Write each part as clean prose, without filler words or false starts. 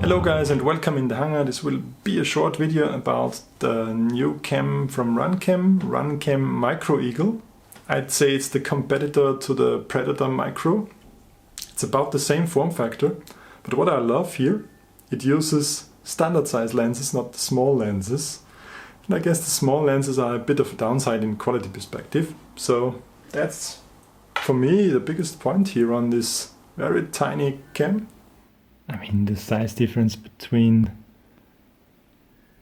Hello guys and welcome in the hangar. This will be a short video about the new cam from Runcam Micro Eagle. I'd say it's the competitor to the Predator Micro. It's about the same form factor, but what I love here, it uses standard size lenses, not the small lenses. And I guess the small lenses are a bit of a downside in quality perspective. So that's for me the biggest point here on this very tiny cam. I mean, the size difference between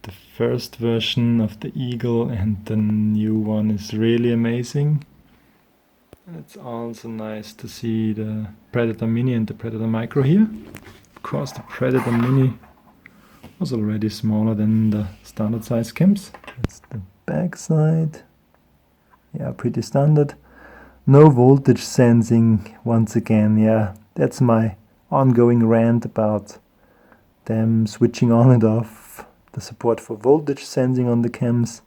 the first version of the Eagle and the new one is really amazing. And it's also nice to see the Predator Mini and the Predator Micro here. Of course, the Predator Mini was already smaller than the standard size cams. That's the back side. Yeah, pretty standard. No voltage sensing once again. Yeah, that's my ongoing rant about them switching on and off the support for voltage sensing on the cams.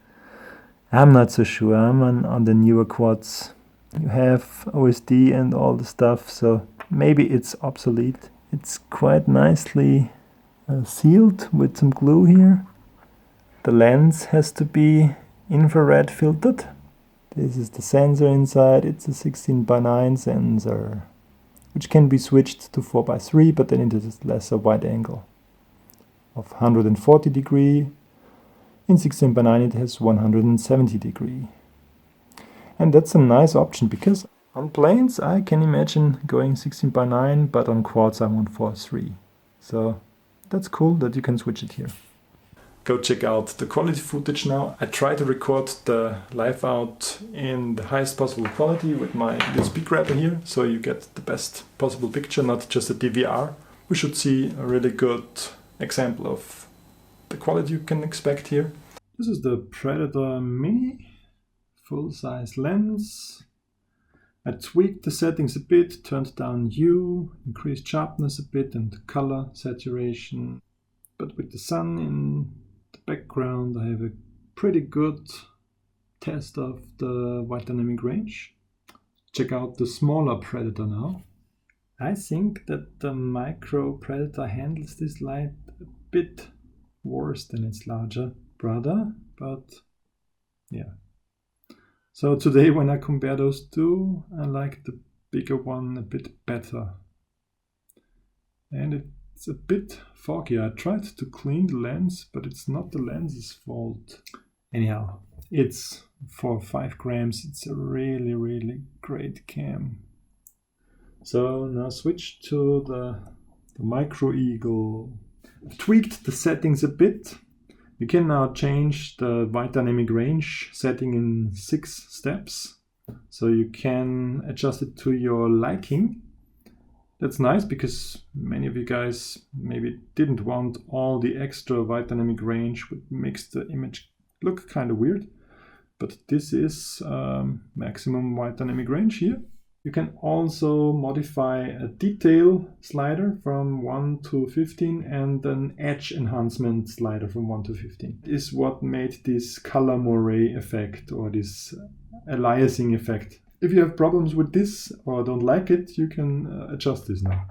I'm not so sure. I'm on the newer quads. You have OSD and all the stuff, so maybe it's obsolete. It's quite nicely sealed with some glue here. The lens has to be infrared filtered. This is the sensor inside. It's a 16:9 sensor, which can be switched to 4:3, but then into this lesser wide angle of 140 degree. In 16:9 it has 170 degree. And that's a nice option, because on planes I can imagine going 16:9, but on quads I want 4:3. So that's cool that you can switch it here. Go check out the quality footage now. I try to record the live out in the highest possible quality with my USB grabber here, so you get the best possible picture, not just a DVR. We should see a really good example of the quality you can expect here. This is the Predator Mini, full-size lens. I tweaked the settings a bit, turned down hue, increased sharpness a bit and color saturation. But with the sun in background, I have a pretty good test of the wide dynamic range. Check out the smaller Predator now. I think that the Micro Predator handles this light a bit worse than its larger brother, but yeah. So today when I compare those two, I like the bigger one a bit better. And it's a bit foggy. I tried to clean the lens, but it's not the lens's fault. Anyhow, it's for 5 grams. It's a really great cam. So now switch to the Micro Eagle. I've tweaked the settings a bit. You can now change the wide dynamic range setting in 6 steps. So you can adjust it to your liking. That's nice, because many of you guys maybe didn't want all the extra wide dynamic range, which makes the image look kind of weird. But this is maximum wide dynamic range here. You can also modify a detail slider from 1 to 15 and an edge enhancement slider from 1 to 15. This is what made this color moire effect, or this aliasing effect. If you have problems with this or don't like it, you can adjust this now.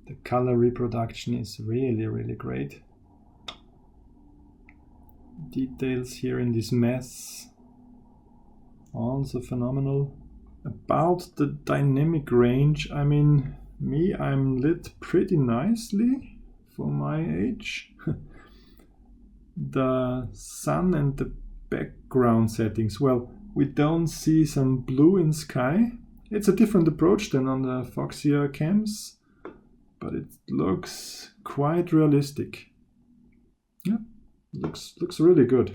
The color reproduction is really great. Details here in this mess, also phenomenal. About the dynamic range, I mean, I'm lit pretty nicely for my age. The sun and the background settings, well, we don't see some blue in sky. It's a different approach than on the Foxeer cams, but it looks quite realistic. Yeah, looks really good.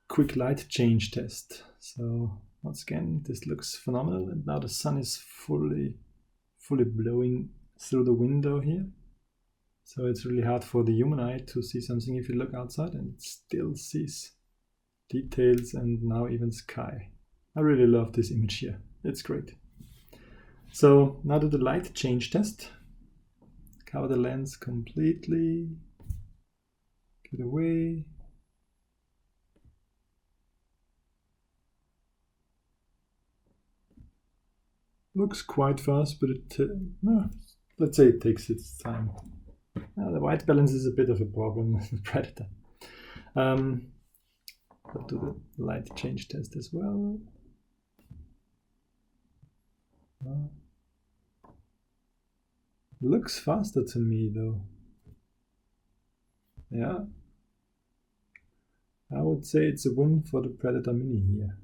Quick light change test. So once again, this looks phenomenal, and now the sun is fully blowing through the window here. So it's really hard for the human eye to see something if you look outside, and it still sees details, and now even sky. I really love this image here. It's great. So now to the light change test. Cover the lens completely. Get away. Looks quite fast, but let's say it takes its time. The white balance is a bit of a problem with the Predator. But do the light change test as well. Looks faster to me though. Yeah. I would say it's a win for the Predator Mini here,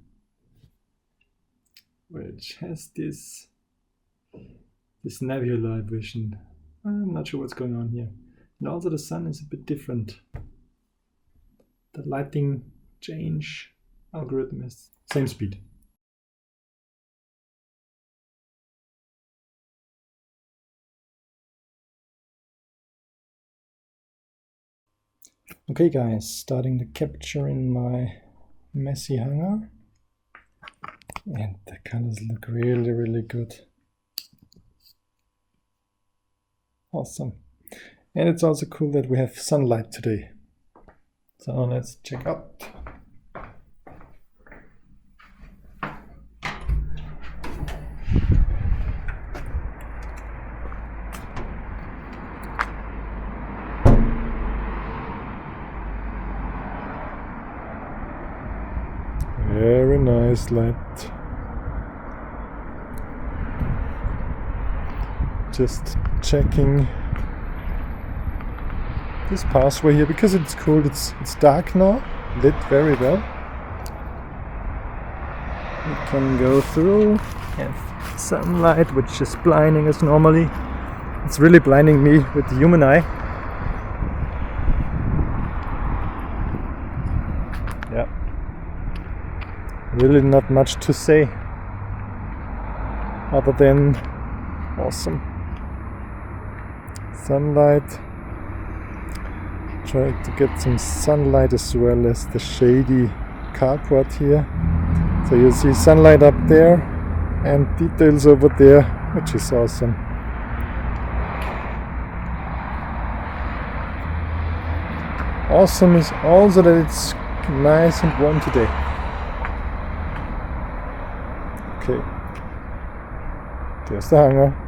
which has this nebula vision. I'm not sure what's going on here. And also the sun is a bit different. The lighting change algorithm is same speed. Okay guys, starting the capture in my messy hangar. And the colors look really, really good. Awesome. And it's also cool that we have sunlight today. So let's check out. Very nice light. Just checking this pathway here because it's cool. It's dark now, lit very well. We can go through, have sunlight, which is blinding us normally. It's really blinding me with the human eye. Yeah. Really not much to say other than awesome. Sunlight. Try to get some sunlight as well as the shady carport here. So you see sunlight up there and details over there, which is awesome. Awesome is also that it's nice and warm today. Okay, there's the hangar.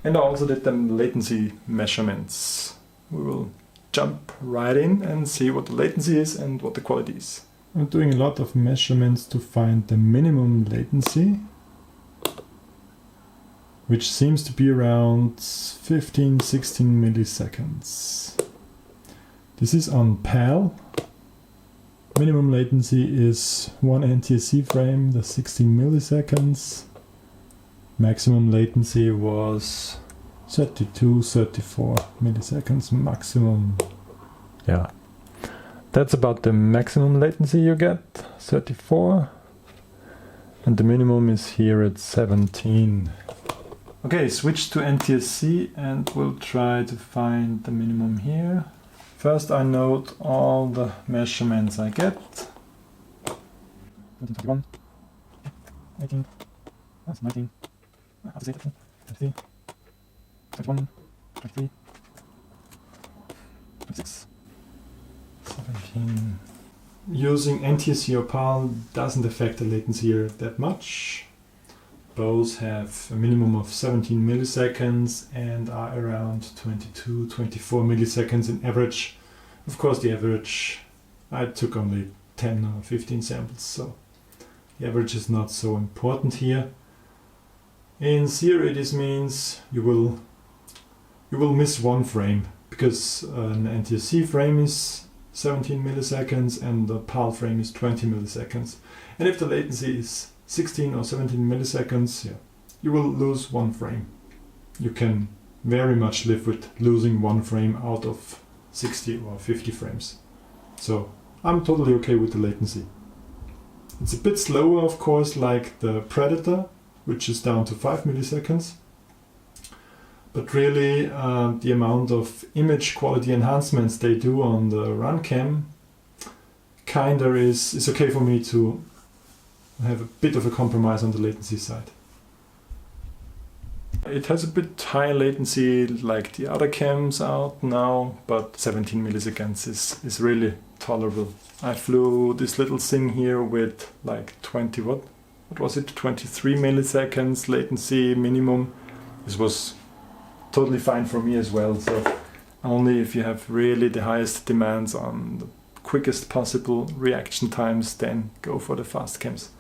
And I also did the latency measurements. We will jump right in and see what the latency is and what the quality is. I'm doing a lot of measurements to find the minimum latency, which seems to be around 15-16 milliseconds. This is on PAL. Minimum latency is 1 NTSC frame, the 16 milliseconds. Maximum latency was 32-34 milliseconds maximum. Yeah, that's about the maximum latency you get, 34. And the minimum is here at 17. Okay, switch to NTSC and we'll try to find the minimum here. First I note all the measurements I get. 21, 18, that's 19. 23, 21, 23, 26, 17. Using NTSC or PAL doesn't affect the latency here that much. Both have a minimum of 17 milliseconds and are around 22-24 milliseconds in average. Of course the average, I took only 10 or 15 samples, so the average is not so important here. In theory this means you will miss one frame, because an NTSC frame is 17 milliseconds and the PAL frame is 20 milliseconds. And if the latency is 16 or 17 milliseconds, yeah, you will lose one frame. You can very much live with losing one frame out of 60 or 50 frames. So I'm totally okay with the latency. It's a bit slower, of course, like the Predator, which is down to 5 milliseconds. But really, the amount of image quality enhancements they do on the Runcam kinda is okay for me to have a bit of a compromise on the latency side. It has a bit higher latency like the other cams out now, but 17 milliseconds is really tolerable. I flew this little thing here with like 20, what was it, 23 milliseconds latency minimum. This was totally fine for me as well, so only if you have really the highest demands on the quickest possible reaction times, then go for the fast cams.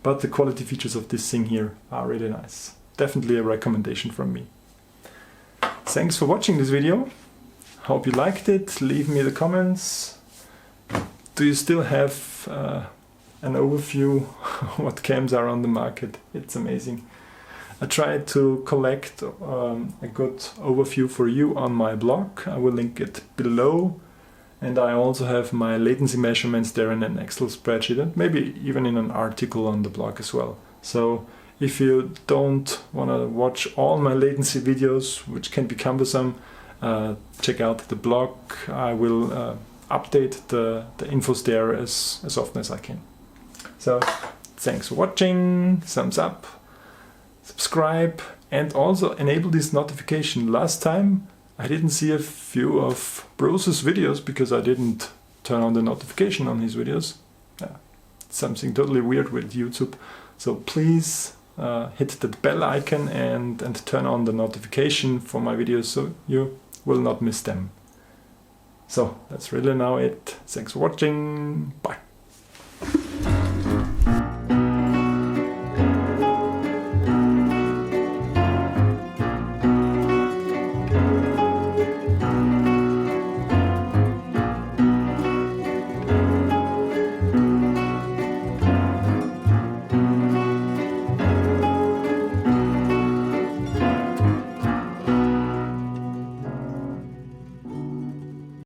But the quality features of this thing here are really nice. Definitely a recommendation from me. Thanks for watching this video. Hope you liked it. Leave me the comments. Do you still have an overview what cams are on the market? It's amazing. I tried to collect a good overview for you on my blog. I will link it below. And I also have my latency measurements there in an Excel spreadsheet and maybe even in an article on the blog as well. So if you don't want to watch all my latency videos, which can be cumbersome, check out the blog. I will update the infos there as often as I can. So thanks for watching, thumbs up, subscribe, and also enable this notification. Last time I didn't see a few of Bruce's videos because I didn't turn on the notification on his videos. Something totally weird with YouTube. So please hit the bell icon and turn on the notification for my videos so you will not miss them. So that's really now it. Thanks for watching. Bye.